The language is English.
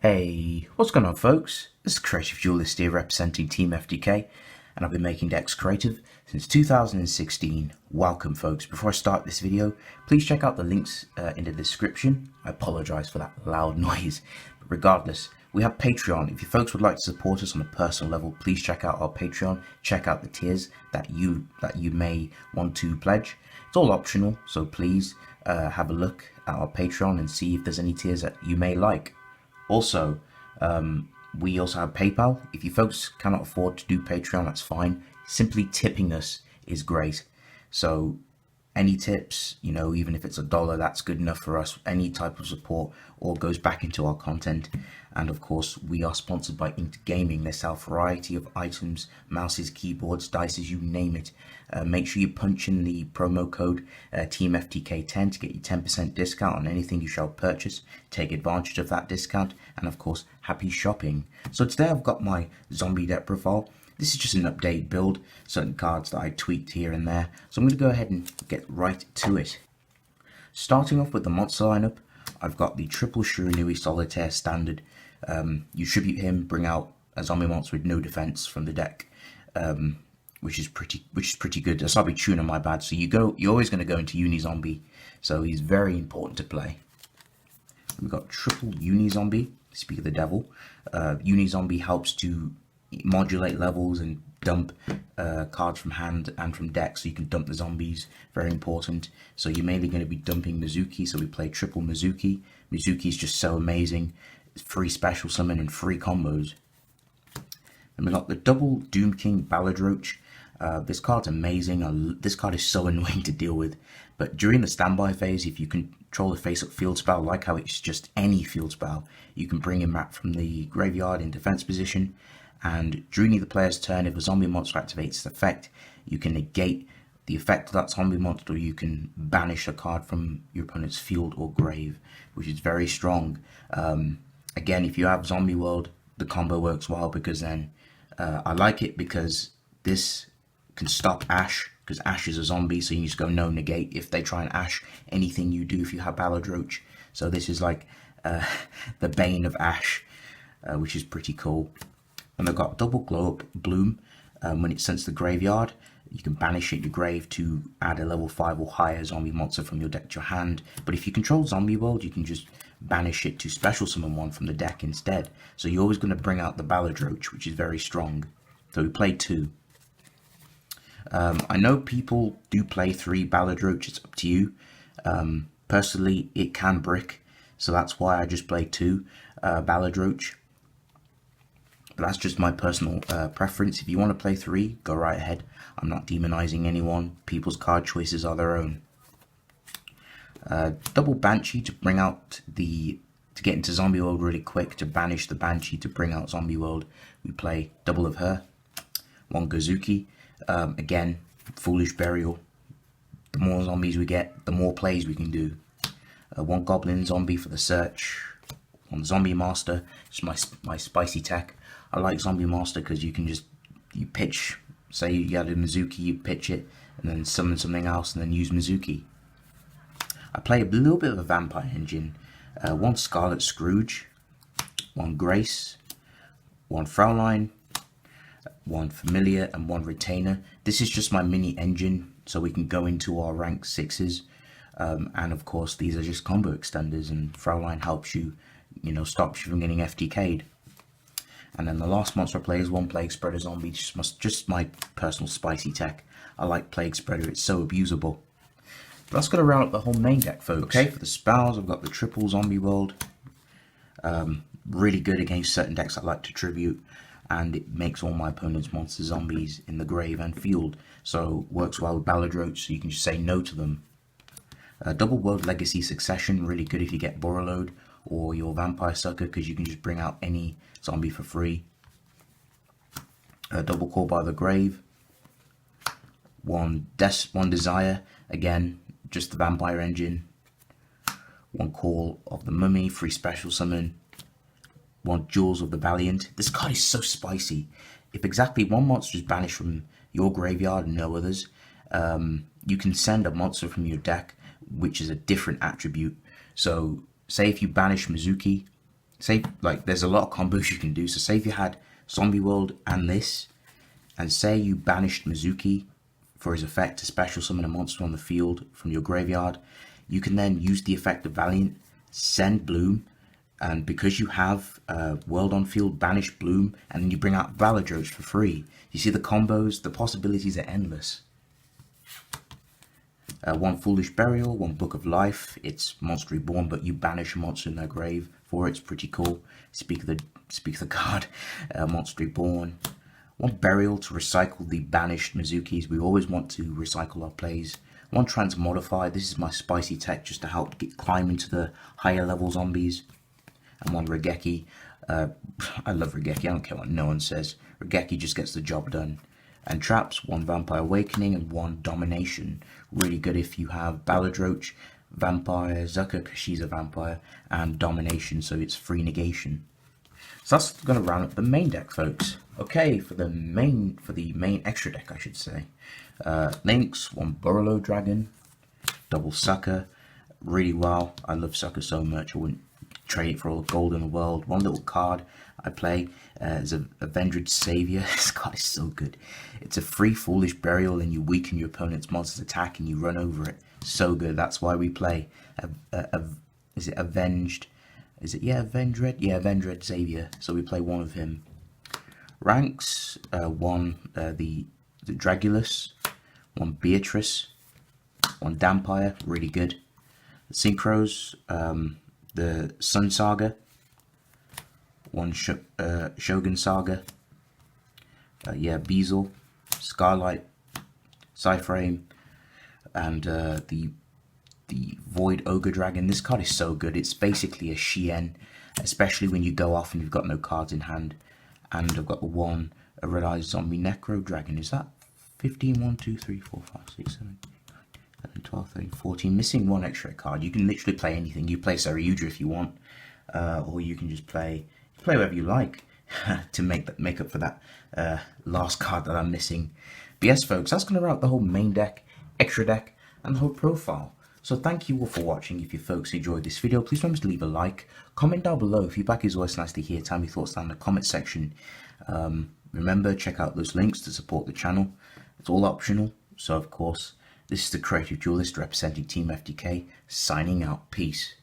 Hey, what's going on folks? This is Creative Duelist here representing Team FDK, and I've been making decks creative since 2016. Welcome folks. Before I start this video, please check out the links in the description. I apologise for that loud noise, but regardless, we have Patreon. If you folks would like to support us on a personal level, please check out our Patreon. Check out the tiers that you may want to pledge. It's all optional, so please have a look at our Patreon and see if there's any tiers that you may like. Also, we also have PayPal. If you folks cannot afford to do Patreon, that's fine. Simply tipping us is great. So any tips, even if it's $1, that's good enough for us. Any type of support all goes back into our content. And of course, we are sponsored by Inked Gaming. They sell a variety of items, mouses, keyboards, dices, you name it. Make sure you punch in the promo code TeamFTK10 to get you 10% discount on anything you shall purchase. Take advantage of that discount, and of course, happy shopping. So today I've got my zombie deck profile. This is just an updated build, certain cards that I tweaked here and there. So I'm going to go ahead and get right to it. Starting off with the monster lineup, I've got the triple Shiranui Solitaire standard. You tribute him, bring out a zombie monster with no defense from the deck, which is pretty good. That's probably Tuna, my bad. So you're always going to go into Uni Zombie, so he's very important to play. We've got triple Uni Zombie. Speak of the devil. Uni Zombie helps to modulate levels and dump cards from hand and from deck, so you can dump the zombies. Very important. So you're mainly going to be dumping Mizuki, so we play triple Mizuki. Mizuki's just so amazing. Free special summon and free combos. And we got the double Doom King Ballad Roach. This card's amazing. This card is so annoying to deal with, but during the standby phase, if you control a face-up field spell, like how it's just any field spell, you can bring him back from the graveyard in defense position, and during the player's turn, if a zombie monster activates its effect, you can negate the effect of that zombie monster, or you can banish a card from your opponent's field or grave, which is very strong. Again, if you have Zombie World, the combo works well, because then I like it because this can stop Ash, because Ash is a zombie, so you just go no negate if they try and Ash anything you do if you have Ballad Roach. So this is like the bane of Ash, which is pretty cool. And they've got double Glow Up Bloom. When it's sent to the graveyard, you can banish it your grave to add a level 5 or higher zombie monster from your deck to your hand. But if you control Zombie World, you can just banish it to special summon one from the deck instead. So you're always going to bring out the Ballad Roach, which is very strong. So we played 2. I know people do play 3 Ballad Roach, it's up to you. Personally, it can brick, so that's why I just play 2 Ballad Roach. But that's just my personal preference. If you want to play 3, go right ahead. I'm not demonizing anyone. People's card choices are their own. Double Banshee to bring out to get into Zombie World really quick, to banish the Banshee to bring out Zombie World. We play double of her. 1 Gozuki. Again, Foolish Burial. The more zombies we get, the more plays we can do. 1 Goblin Zombie for the search. 1 Zombie Master. Just my spicy tech. I like Zombie Master because you can you pitch, say you had a Mizuki, you pitch it, and then summon something else, and then use Mizuki. I play a little bit of a Vampire Engine. 1 Scarlet Scrooge, 1 Grace, 1 Fraulein, 1 Familiar, and 1 Retainer. This is just my mini engine, so we can go into our rank 6s. And of course, these are just combo extenders, and Fraulein helps you, stops you from getting FTK'd. And then the last monster I play is 1 Plague Spreader Zombie, just my personal spicy tech. I like Plague Spreader, it's so abusable. But that's going to round up the whole main deck, folks. Okay, for the spells, I've got the triple Zombie World. Really good against certain decks I like to tribute, and it makes all my opponent's monster zombies in the grave and field. So works well with Ballad Roach, so you can just say no to them. Double World Legacy Succession, really good if you get Borreload or your Vampire Sucker, because you can just bring out any zombie for free. Double Call by the Grave. 1 Desire, again, just the Vampire Engine. 1 Call of the Mummy, free special summon. 1 Jewels of the Valiant. This card is so spicy. If exactly 1 monster is banished from your graveyard and no others, you can send a monster from your deck which is a different attribute. So say if you banish Mizuki, say, like, there's a lot of combos you can do. So say if you had Zombie World and this, and say you banished Mizuki for his effect to special summon a monster on the field from your graveyard, you can then use the effect of Valiant, send Bloom, and because you have World on Field, banish Bloom, and then you bring out Valadroge for free. You see the combos, the possibilities are endless. One Foolish Burial, one Book of Life. It's Monster Reborn, but you banish a monster in their grave for it. It's pretty cool. Speak of the card, Monster Reborn. One Burial to recycle the banished Mizukis. We always want to recycle our plays. One Transmodify. This is my spicy tech just to help climb into the higher level zombies. And one Regeki. I love Regeki. I don't care what no one says. Regeki just gets the job done. And traps, one Vampire Awakening and one Domination. Really good if you have Baladroach, Vampire, Zucker because she's a vampire, and Domination, so it's free negation. So that's going to round up the main deck, folks. Okay, for the main extra deck, I should say. Links, one Burrow Dragon, double Sucker, really well. I love Sucker so much, I wouldn't trade it for all the gold in the world. One little card I play is a Vendred Savior. This card is so good. It's a free Foolish Burial and you weaken your opponent's monster's attack and you run over it. So good. That's why we play is it Avenged? Is it, yeah, Vendred? Yeah, Vendred Savior. So we play one of him. Ranks, one the Dragulus, one Beatrice, one Dampire, really good. Synchros, the Sun Saga, one Shogun Saga, yeah, Beazle, Scarlight, Cyframe, and the Void Ogre Dragon. This card is so good. It's basically a Shien, especially when you go off and you've got no cards in hand. And I've got one Red Eyes Zombie Necro Dragon. Is that 15? 1, 2, 3, 4, 5, 6, 7, 11, 12, 13, 14. Missing one extra card. You can literally play anything. You play Saryudra if you want, or you can just play whatever you like to make up for that last card that I'm missing. But yes, folks, that's going to wrap the whole main deck, extra deck, and the whole profile. So thank you all for watching. If you folks enjoyed this video, please remember to leave a like, comment down below. Feedback is always nice to hear. Tell me your thoughts down in the comment section. Remember, check out those links to support the channel. It's all optional. So of course, this is the Creative Duelist representing Team FTK, signing out. Peace.